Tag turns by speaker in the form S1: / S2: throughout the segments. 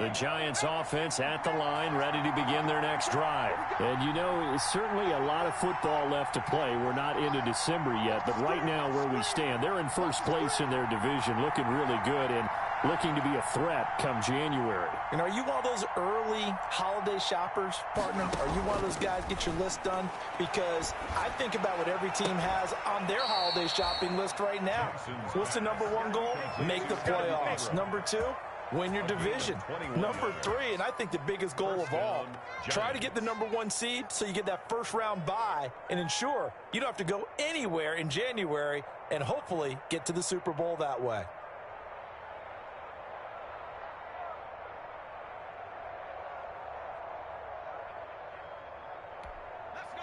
S1: The Giants offense at the line, ready to begin their next drive.
S2: And you know, certainly a lot of football left to play. We're not into December yet, but right now where we stand, they're in first place in their division, looking really good and looking to be a threat come January.
S3: And are you one of those early holiday shoppers, partner? Are you one of those guys get your list done? Because I think about what every team has on their holiday shopping list right now. What's the number one goal? Make the playoffs. Number two, win your division. Number three, and I think the biggest goal of all, try to get the number one seed so you get that first round bye and ensure you don't have to go anywhere in January and hopefully get to the Super Bowl that way.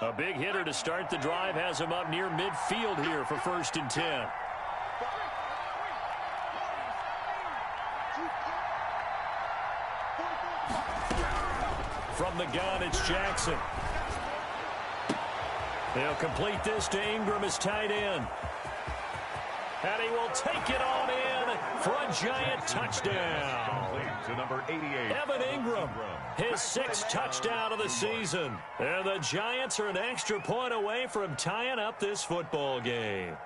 S1: A big hitter to start the drive has him up near midfield here for 1st and 10. From the gun, it's Jackson. He'll complete this to Ingram as tight end. And he will take it on in for a Giant touchdown.
S4: To number 88.
S1: Evan Ingram, his 6th touchdown of the season. And the Giants are an extra point away from tying up this football game.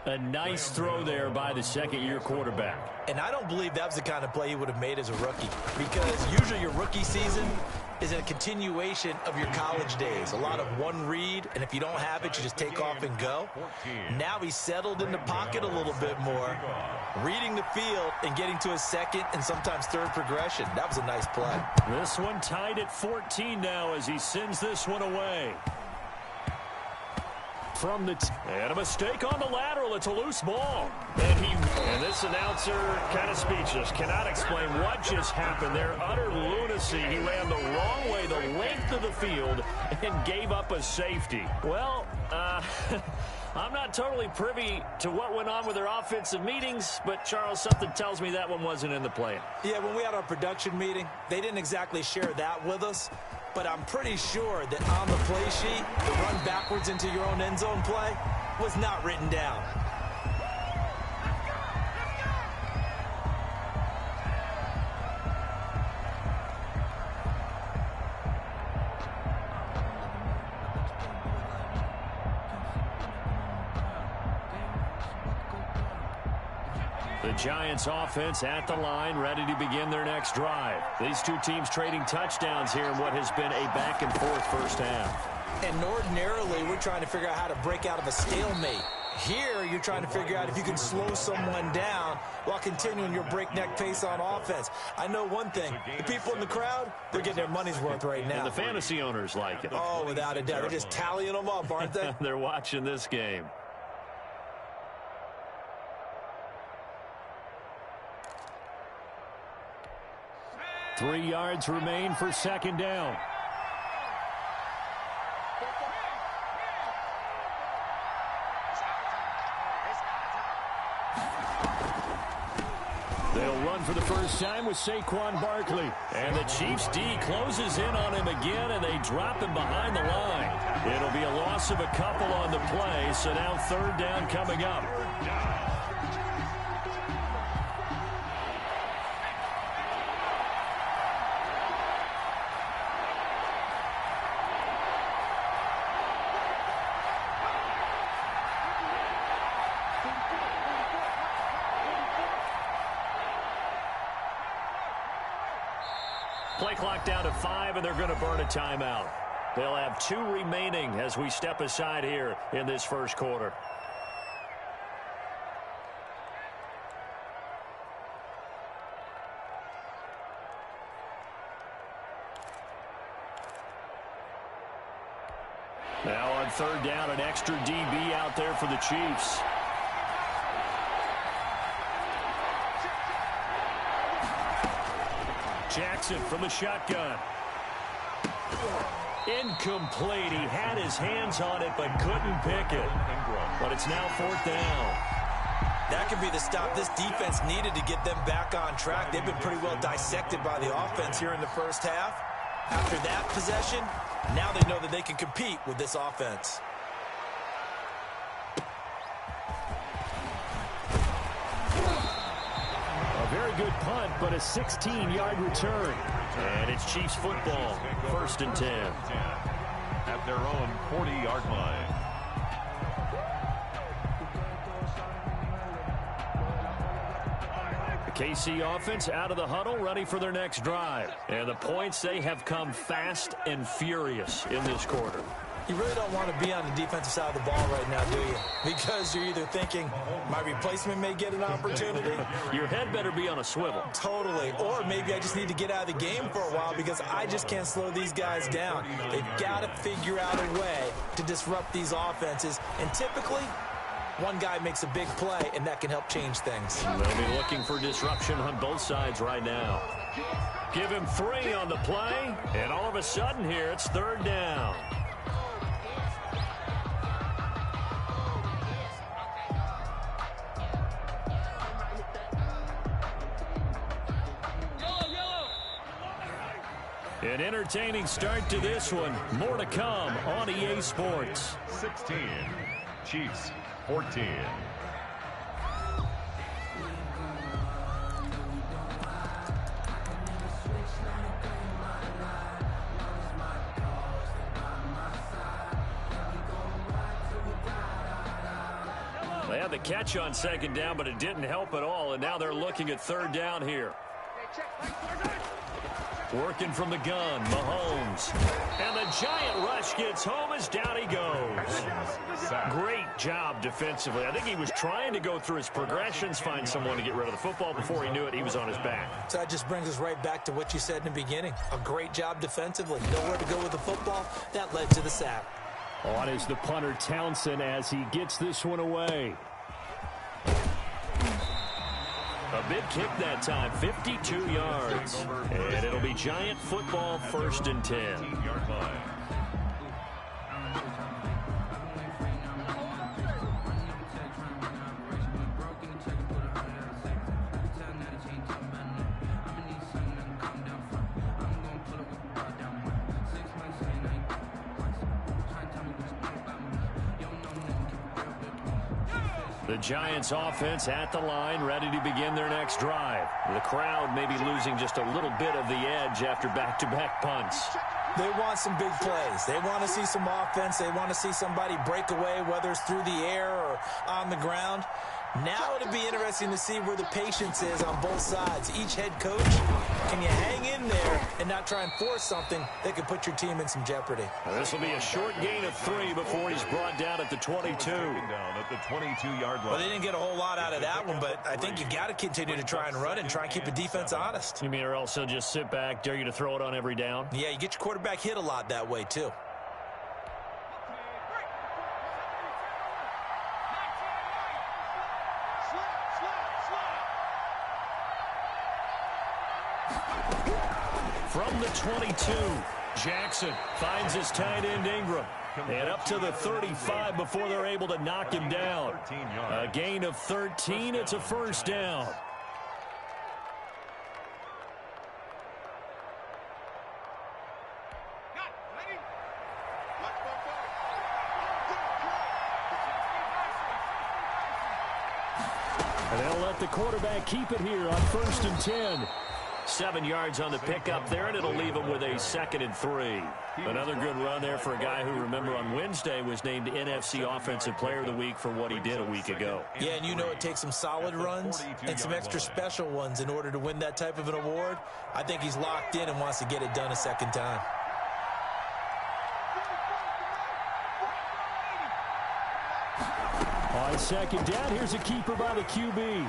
S1: A nice throw there by the second-year quarterback.
S3: And I don't believe that was the kind of play he would have made as a rookie, because usually your rookie season is a continuation of your college days. A lot of one read, and if you don't have it, you just take off and go. Now he's settled in the pocket a little bit more, reading the field and getting to his second and sometimes third progression. That was a nice play.
S1: This one tied at 14 now as he sends this one away. And a mistake on the lateral. It's a loose ball. And this announcer kind of speechless. Cannot explain what just happened there. Utter lunacy. He ran the wrong way, the length of the field, and gave up a safety. Well, I'm not totally privy to what went on with their offensive meetings, but, Charles, something tells me that one wasn't in the plan.
S3: Yeah, when we had our production meeting, they didn't exactly share that with us. But I'm pretty sure that on the play sheet, the run backwards into your own end zone play was not written down.
S1: The Giants offense at the line, ready to begin their next drive. These two teams trading touchdowns here in what has been a back-and-forth first half.
S3: And ordinarily, we're trying to figure out how to break out of a stalemate. Here, you're trying to figure out if you can slow someone down while continuing your breakneck pace on offense. I know one thing. The people in the crowd, they're getting their money's worth right now.
S1: And the fantasy owners like it.
S3: Oh, without a doubt. They're just tallying them up, aren't they?
S1: They're watching this game.
S2: Three yards remain for second down. They'll run for the first time with Saquon Barkley.
S1: And the Chiefs D closes in on him again, and they drop him behind the line. It'll be a loss of a couple on the play, so now 3rd down coming up. Play clock down to 5, and they're going to burn a timeout. They'll have 2 remaining as we step aside here in this first quarter. Now on 3rd down, an extra DB out there for the Chiefs. Jackson from the shotgun. Incomplete. He had his hands on it but couldn't pick it. But it's now 4th down.
S3: That could be the stop this defense needed to get them back on track. They've been pretty well dissected by the offense here in the first half. After that possession, now they know that they can compete with this offense.
S2: A very good punt, but a 16-yard return.
S1: And it's Chiefs football, 1st and 10.
S4: At their own 40-yard line.
S1: The KC offense out of the huddle, ready for their next drive. And the points, they have come fast and furious in this quarter.
S3: You really don't want to be on the defensive side of the ball right now, do you? Because you're either thinking, my replacement may get an opportunity.
S1: Your head better be on a swivel.
S3: Totally. Or maybe I just need to get out of the game for a while because I just can't slow these guys down. They've got to figure out a way to disrupt these offenses. And typically, one guy makes a big play, and that can help change things.
S1: They'll be looking for disruption on both sides right now. Give him 3 on the play, and all of a sudden here, it's 3rd down. An entertaining start to this one. More to come on EA Sports.
S4: 16, Chiefs 14.
S1: They had the catch on 2nd down, but it didn't help at all, and now they're looking at 3rd down here. Working from the gun, Mahomes. And the giant rush gets home as down he goes. Great job defensively. I think he was trying to go through his progressions, find someone to get rid of the football. Before he knew it, he was on his back.
S3: So that just brings us right back to what you said in the beginning. A great job defensively. Nowhere to go with the football. That led to the sack.
S2: On is the punter, Townsend, as he gets this one away.
S1: A big kick that time, 52 yards. And it'll be Giant football, 1st and 10. The Giants offense at the line, ready to begin their next drive. The crowd may be losing just a little bit of the edge after back-to-back punts.
S3: They want some big plays. They want to see some offense. They want to see somebody break away, whether it's through the air or on the ground. Now it'll be interesting to see where the patience is on both sides. Each head coach, can you hang in there and not try and force something that could put your team in some jeopardy?
S1: This will be a short gain of 3 before he's brought down at the 22.
S4: Down at the 22-yard line.
S3: Well, they didn't get a whole lot out of that one, but I think you got to continue to try and run and try and keep the defense honest.
S1: You mean or else he'll just sit back, dare you to throw it on every down?
S3: Yeah, you get your quarterback hit a lot that way, too.
S1: From the 22, Jackson finds his tight end Ingram. And up to the 35 before they're able to knock him down. A gain of 13, it's a 1st down.
S2: And they'll let the quarterback keep it here on 1st and 10.
S1: 7 yards on the pickup there, and it'll leave him with a 2nd and 3. Another good run there for a guy who, remember, on Wednesday was named NFC Offensive Player of the Week for what he did a week ago.
S3: Yeah, and you know it takes some solid runs and some extra special ones in order to win that type of an award. I think he's locked in and wants to get it done a 2nd time.
S2: On 2nd down, here's a keeper by the QB.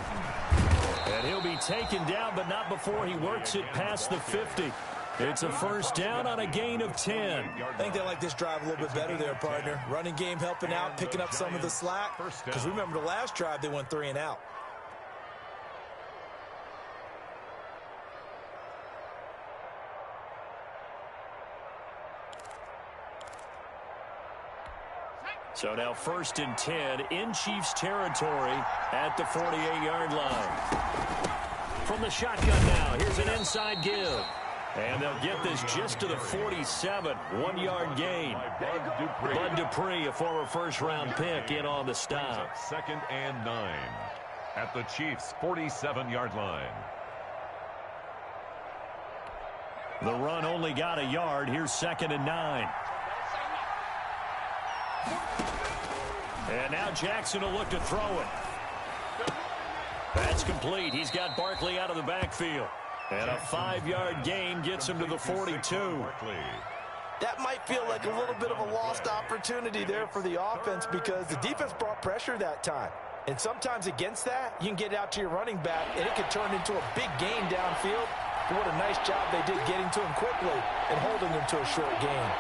S1: And he'll be taken down, but not before he works it past the 50. It's a 1st down on a gain of 10.
S3: I think they like this drive a little bit better there, partner. Running game helping out, picking up some of the slack. Because remember, the last drive, they went 3 and out.
S1: So now 1st and 10 in Chiefs territory at the 48-yard line. From the shotgun now, here's an inside give. And they'll get this just to the 47, 1-yard gain. Bud Dupree, a former first-round pick, in on the stop.
S4: 2nd and 9 at the Chiefs' 47-yard line.
S2: The run only got a yard. Here's 2nd and 9. And now Jackson will look to throw it. That's complete. He's got Barkley out of the backfield. And a 5-yard gain gets him to the 42.
S3: That might feel like a little bit of a lost opportunity there for the offense because the defense brought pressure that time. And sometimes against that, you can get out to your running back, and it can turn into a big gain downfield. But what a nice job they did getting to him quickly and holding him to a short gain.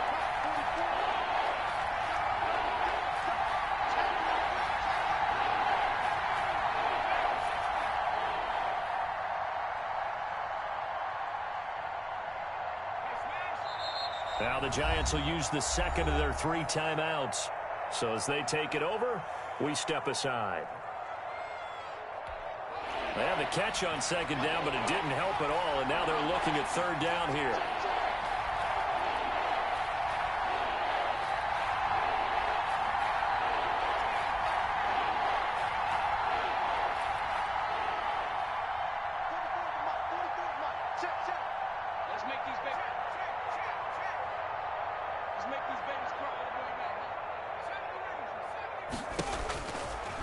S2: Now the Giants will use the second of their 3 timeouts. So as they take it over, we step aside. They had the catch on 2nd down, but it didn't help at all. And now they're looking at 3rd down here.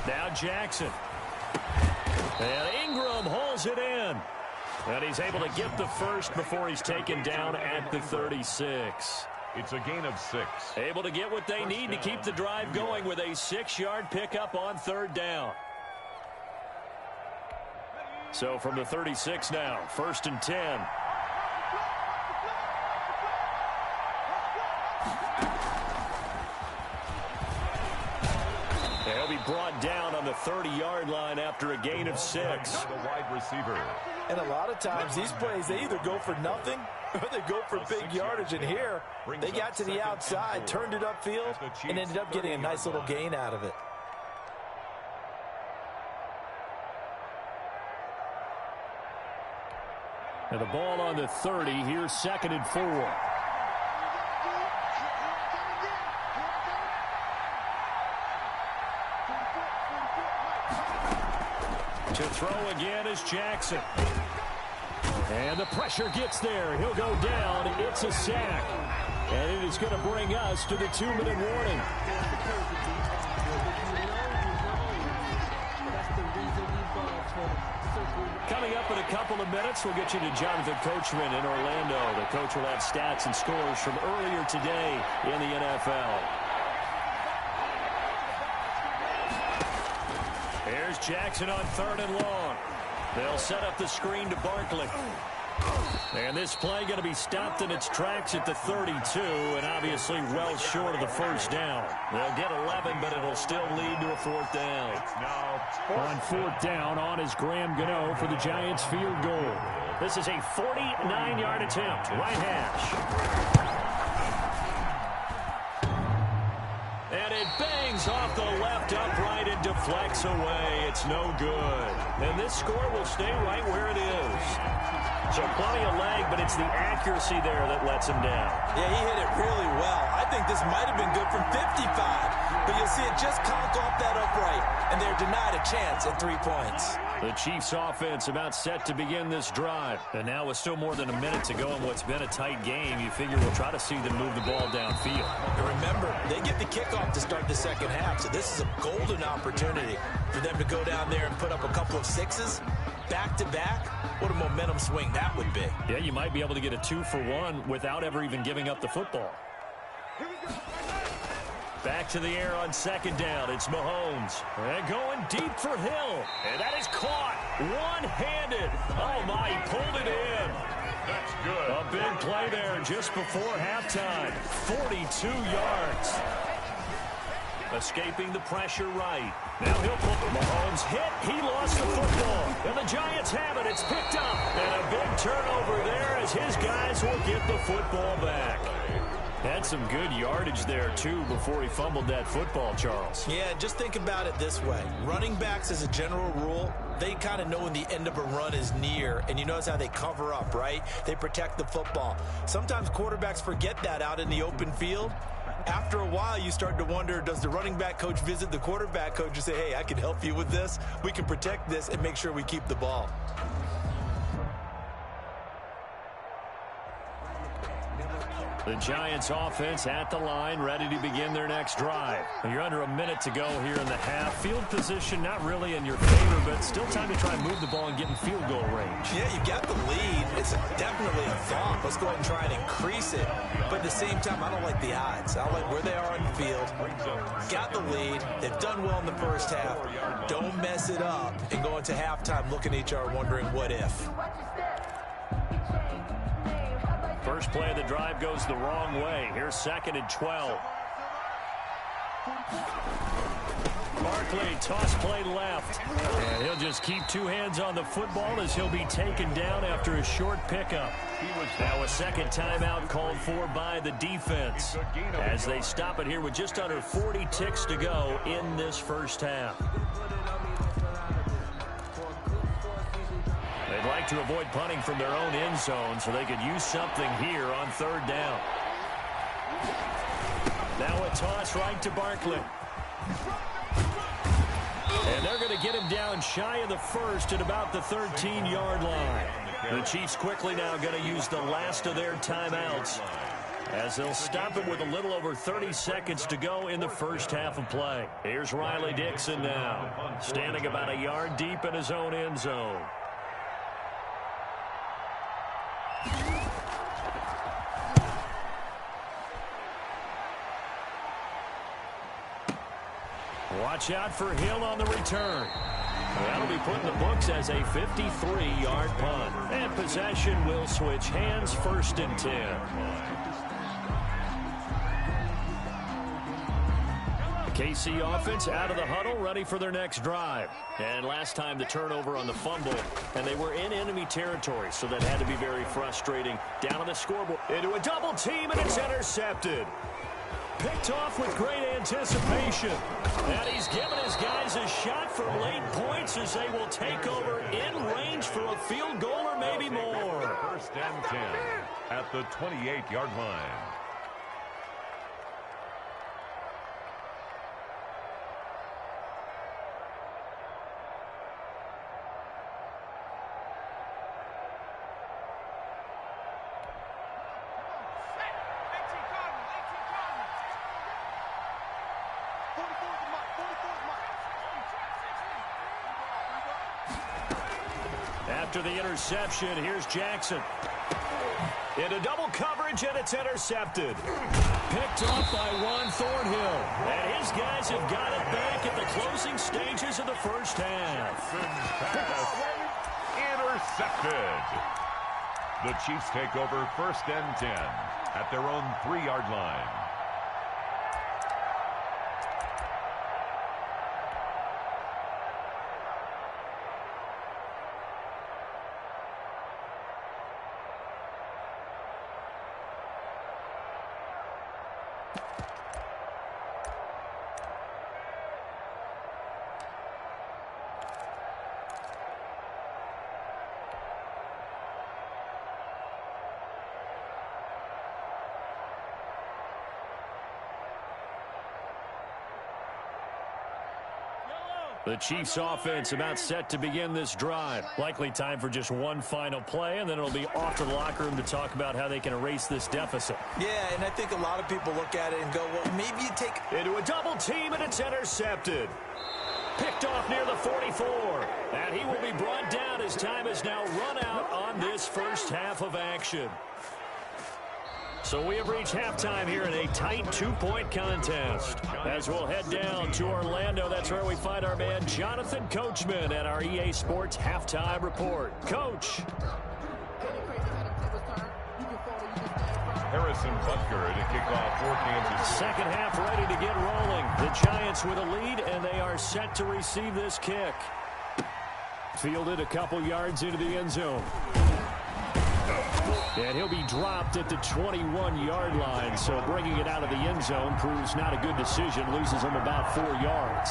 S2: Now Jackson. And Ingram holds it in. And he's able to get the first before he's taken down at the 36.
S4: It's a gain of 6.
S2: Able to get what they need to keep the drive going with a 6-yard pickup on 3rd down. So from the 36 now, 1st and 10. He'll be brought down on the 30-yard line after a gain of 6.
S4: The wide receiver.
S3: And a lot of times these plays, they either go for nothing or they go for big yardage. And here, they got to the outside, turned it upfield, and ended up getting a nice little gain out of it.
S2: And the ball on the 30. Here's 2nd and 4. To throw again is Jackson. And the pressure gets there. He'll go down. It's a sack. And it is going to bring us to the 2-minute warning. Coming up in a couple of minutes, we'll get you to Jonathan Coachman in Orlando. The coach will have stats and scores from earlier today in the NFL. Here's Jackson on 3rd and long. They'll set up the screen to Barkley. And this play going to be stopped in its tracks at the 32, and obviously well short of the 1st down. They'll get 11, but it'll still lead to a 4th down. On 4th down, on is Graham Gano for the Giants field goal. This is a 49-yard attempt, right hash. And it bangs off the left upright and deflects away. It's no good. And this score will stay right where it is. So plenty of leg, but it's the accuracy there that lets him down.
S3: Yeah, he hit it really well. I think this might have been good from 55. But you'll see it just conk off that upright, and they're denied a chance at 3 points.
S2: The Chiefs offense about set to begin this drive. And now with still more than a minute to go in what's been a tight game, you figure we'll try to see them move the ball downfield.
S3: And remember, they get the kickoff to start the 2nd half, so this is a golden opportunity for them to go down there and put up a couple of 6s back-to-back. What a momentum swing that would be.
S2: Yeah, you might be able to get a 2-for-1 without ever even giving up the football. Back to the air on 2nd down. It's Mahomes. And going deep for Hill. And that is caught one-handed. Oh, my, he pulled it in.
S4: That's good.
S2: A big play there just before halftime. 42 yards. Escaping the pressure right. Now he'll pull. Mahomes hit. He lost the football. And the Giants have it. It's picked up. And a big turnover there as his guys will get the football back. Had some good yardage there, too, before he fumbled that football, Charles.
S3: Yeah, just think about it this way. Running backs, as a general rule, they kind of know when the end of a run is near, and you notice how they cover up, right? They protect the football. Sometimes quarterbacks forget that out in the open field. After a while, you start to wonder, does the running back coach visit the quarterback coach and say, hey, I can help you with this. We can protect this and make sure we keep the ball.
S2: The Giants offense at the line, ready to begin their next drive. You're under a minute to go here in the half. Field position not really in your favor, but still time to try and move the ball and get in field goal range.
S3: Yeah, you got the lead. It's definitely a thought. Let's go ahead and try and increase it. But at the same time, I don't like the odds. I don't like where they are on the field. Got the lead. They've done well in the first half. Don't mess it up and go into halftime looking at each other wondering what if.
S2: First play of the drive goes the wrong way. Here's 2nd and 12. Barkley, toss play left. And he'll just keep two hands on the football as he'll be taken down after a short pickup. Now a second timeout called for by the defense as they stop it here with just under 40 ticks to go in this first half. They'd like to avoid punting from their own end zone so they could use something here on 3rd down. Now a toss right to Barkley. And they're going to get him down shy of the first at about the 13-yard line. The Chiefs quickly now going to use the last of their timeouts as they'll stop him with a little over 30 seconds to go in the first half of play. Here's Riley Dixon now, standing about a yard deep in his own end zone. Watch out for Hill on the return. That'll be put in the books as a 53-yard punt. And possession will switch hands, 1st and 10. KC offense out of the huddle, ready for their next drive. And last time the turnover on the fumble, and they were in enemy territory, so that had to be very frustrating. Down on the scoreboard, into a double team, and it's intercepted. Picked off with great anticipation. And he's given his guys a shot for late points as they will take over in range for a field goal or maybe more.
S4: 1st and 10 at the 28-yard line.
S2: After the interception, here's Jackson. Into double coverage, and it's intercepted. Picked off by Juan Thornhill. And his guys have got it back at the closing stages of the first half.
S4: Intercepted. The Chiefs take over 1st and 10 at their own 3-yard line.
S2: The Chiefs offense about set to begin this drive. Likely time for just one final play, and then it'll be off to the locker room to talk about how they can erase this deficit.
S3: Yeah, and I think a lot of people look at it and go, well, maybe you take...
S2: Into a double team, and it's intercepted. Picked off near the 44. And he will be brought down as time is now run out on this first half of action. So we have reached halftime here in a tight 2-point contest. As we'll head down to Orlando, that's where we find our man Jonathan Coachman at our EA Sports Halftime Report. Coach.
S4: Harrison Butker to kick off for Kansas City.
S2: Second half ready to get rolling. The Giants with a lead, and they are set to receive this kick. Fielded a couple yards into the end zone. And he'll be dropped at the 21-yard line, so bringing it out of the end zone proves not a good decision. Loses him about 4 yards.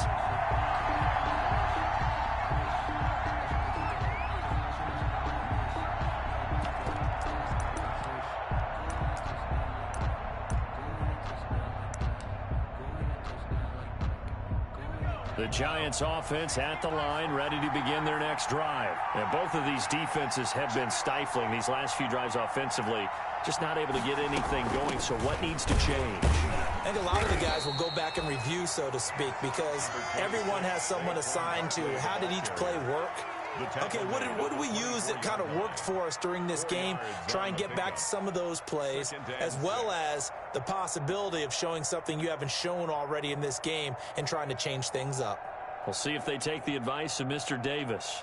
S2: The Giants offense at the line, ready to begin their next drive. And both of these defenses have been stifling these last few drives offensively. Just not able to get anything going, so what needs to change?
S3: I think a lot of the guys will go back and review, so to speak, because everyone has someone assigned to how did each play work. Okay, what did we use that kind of worked for us during this game? Try and get back to some of those plays, as well as the possibility of showing something you haven't shown already in this game and trying to change things up.
S2: We'll see if they take the advice of Mr. Davis.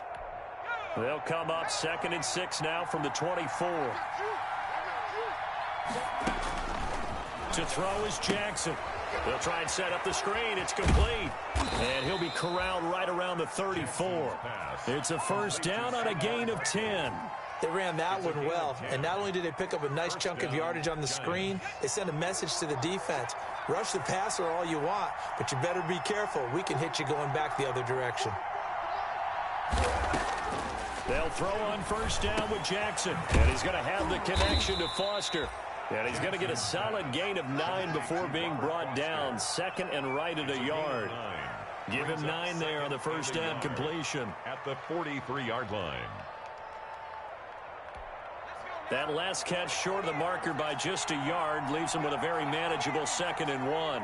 S2: They'll come up 2nd and 6 now from the 24. To throw is Jackson. They'll try and set up the screen. It's complete. And he'll be corralled right around the 34. It's a first down on a gain of 10.
S3: They ran that one well, and not only did they pick up a nice chunk of yardage on the screen, they sent a message to the defense. Rush the passer all you want, but you better be careful. We can hit you going back the other direction.
S2: They'll throw on first down with Jackson, and he's going to have the connection to Foster. And he's going to get a solid gain of 9 before being brought down. 2nd and right at a yard. Give him 9 there on the first down completion.
S4: At the 43-yard line.
S2: That last catch short of the marker by just a yard leaves him with a very manageable 2nd and 1.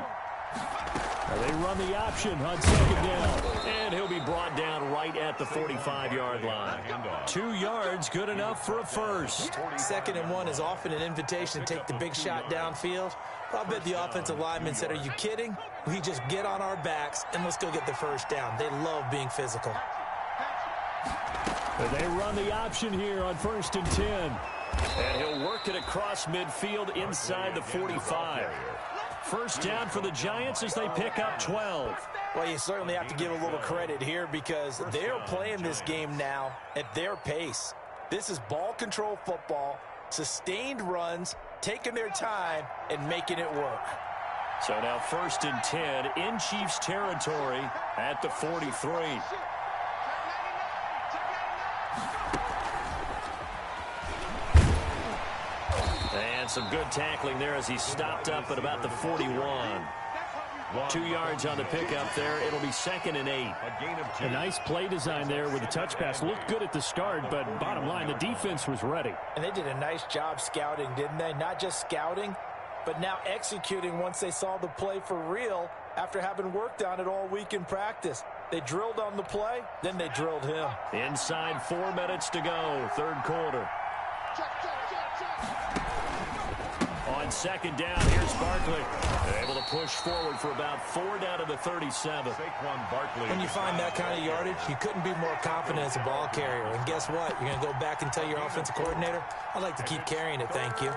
S2: They run the option on 2nd down, and he'll be brought down right at the 45-yard line. 2 yards, good enough for a first.
S3: 2nd and 1 is often an invitation to take the big shot downfield. I bet the offensive lineman said, are you kidding? We just get on our backs and let's go get the first down. They love being physical.
S2: They run the option here on 1st and 10. And he'll work it across midfield inside the 45. First down for the Giants as they pick up 12.
S3: Well, you certainly have to give a little credit here because they're playing this game now at their pace. This is ball control football, sustained runs, taking their time, and making it work.
S2: So now 1st and 10 in Chiefs territory at the 43. And some good tackling there as he stopped up at about the 41. 2 yards on the pickup there. It'll be 2nd and 8.
S5: A nice play design there with the touch pass. Looked good at the start, but bottom line, the defense was ready.
S3: And they did a nice job scouting, didn't they? Not just scouting, but now executing once they saw the play for real after having worked on it all week in practice. They drilled on the play, then they drilled him.
S2: Inside 4 minutes to go, 3rd quarter. On 2nd down, here's Barkley. Able to push forward for about 4 down to the 37.
S3: When you find that kind of yardage, you couldn't be more confident as a ball carrier. And guess what? You're going to go back and tell your offensive coordinator, I'd like to keep carrying it, thank you.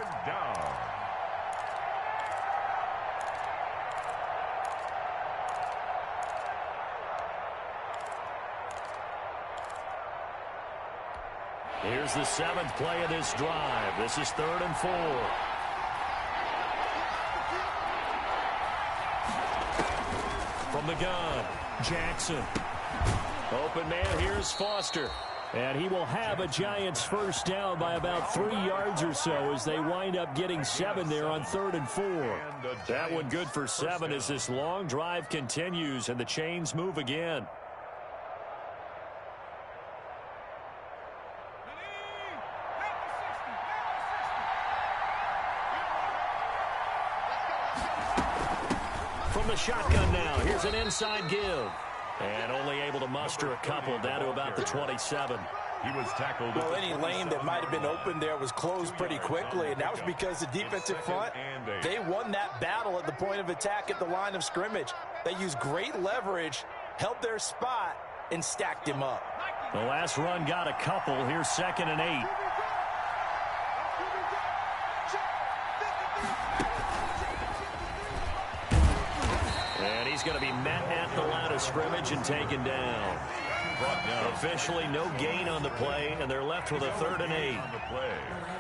S2: Here's the 7th play of this drive. This is 3rd and 4. From the gun, Jackson. Open man, here's Foster. And he will have a Giants first down by about 3 yards or so as they wind up getting 7 there on 3rd and 4. That one good for 7 as this long drive continues and the chains move again. From the shotgun now, here's an inside give. And only able to muster a couple down to about the 27.
S4: He was tackled.
S3: Well, any lane that might have been open there was closed pretty quickly, and that was because the defensive front, they won that battle at the point of attack at the line of scrimmage. They used great leverage, held their spot, and stacked him up.
S2: The last run got a couple. Here's 2nd and 8. And he's going to be met at the line of scrimmage and taken down. Officially no gain on the play, and they're left with a 3rd and 8.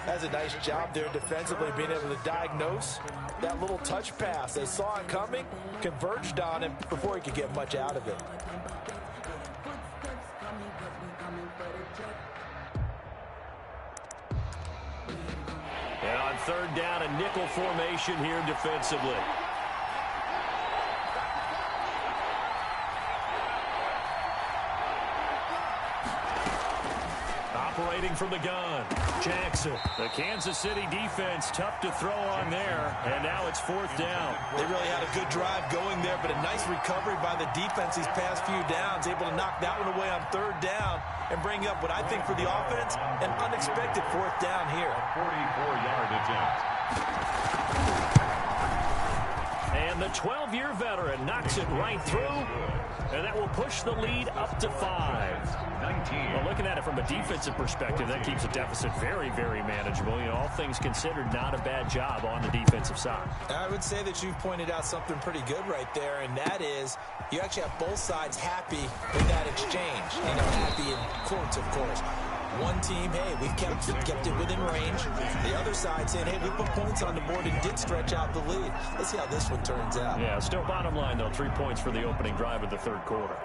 S3: That's a nice job there defensively, being able to diagnose that little touch pass. They saw it coming, converged on him before he could get much out of it.
S2: And on 3rd down, a nickel formation here defensively.
S1: operating from the gun. Jackson.
S2: The Kansas City defense, tough to throw on there, and now it's 4th down.
S3: They really had a good drive going there, but a nice recovery by the defense these past few downs, able to knock that one away on 3rd down and bring up what I think for the offense, an unexpected 4th down here.
S4: 44-yard attempt.
S2: And the 12-year veteran knocks it right through, and that will push the lead up to 5.
S4: 19.
S2: Well, looking at it from a defensive perspective, that keeps the deficit very, very manageable. You know, all things considered, not a bad job on the defensive side.
S3: I would say that you've pointed out something pretty good right there, and that is you actually have both sides happy with that exchange. You know, happy in quotes, of course. One team, hey, we've kept it within range. The other side saying, hey, we put points on the board and did stretch out the lead. Let's see how this one turns out.
S2: Yeah, still bottom line, though, 3 points for the opening drive of the 3rd quarter.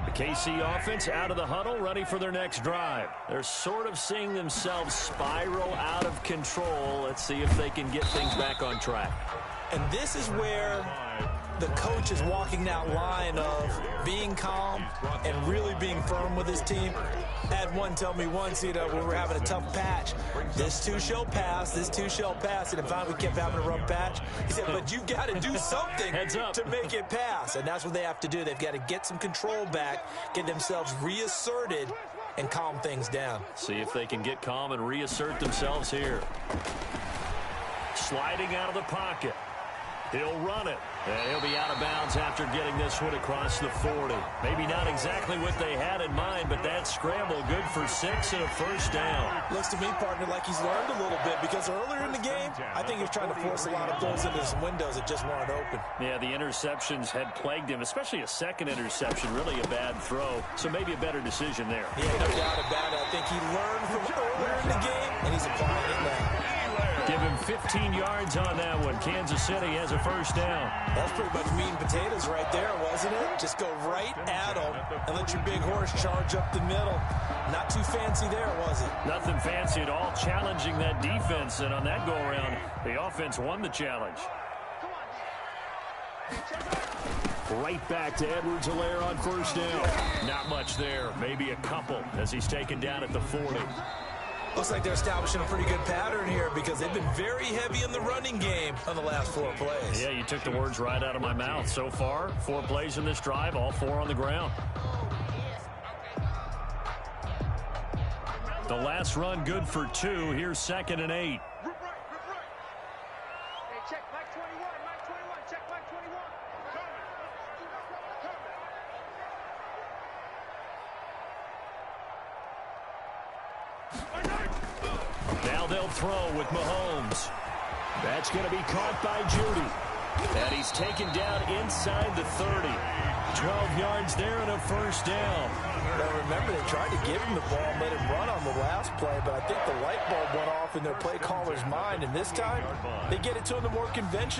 S2: The KC offense out of the huddle, ready for their next drive. They're sort of seeing themselves spiral out of control. Let's see if they can get things back on track.
S3: And this is where the coach is walking that line of being calm and really being firm with his team. I had one tell me once, you know, when we were having a tough patch, this too shall pass, this too shall pass. And if we kept having a rough patch, he said, but you got to do something to make it pass. And that's what they have to do. They've got to get some control back, get themselves reasserted, and calm things down.
S2: See if they can get calm and reassert themselves here. Sliding out of the pocket. He'll run it. And he'll be out of bounds after getting this one across the 40. Maybe not exactly what they had in mind, but that scramble good for 6 and a 1st down.
S3: Looks to me, partner, like he's learned a little bit, because earlier in the game, I think he was trying to force a lot of throws into some windows that just weren't open.
S2: Yeah, the interceptions had plagued him, especially a second interception, really a bad throw. So maybe a better decision there.
S3: Yeah, no doubt about it. I think he learned from earlier in the game, and he's applying it now.
S2: Give him 15 yards on that one. Kansas City has a 1st down.
S3: That's pretty much meat and potatoes right there, wasn't it? Just go right at him and let your big horse charge up the middle. Not too fancy there, was it?
S2: Nothing fancy at all, challenging that defense. And on that go-around, the offense won the challenge. Right back to Edwards-Helaire on 1st down. Not much there, maybe a couple as he's taken down at the 40.
S3: Looks like they're establishing a pretty good pattern here, because they've been very heavy in the running game on the last 4 plays.
S2: Yeah, you took the words right out of my mouth. So far, 4 plays in this drive, all 4 on the ground. The last run good for 2. Here's 2nd and 8.
S6: Check Mike 21, Mike 21, check Mike 21.
S2: Now they'll throw with Mahomes. That's going to be caught by Judy. And he's taken down inside the 30. 12 yards there and a 1st down.
S3: Now remember, they tried to give him the ball and let him run on the last play, but I think the light bulb went off in their play caller's mind, and this time they get it to him the more conventional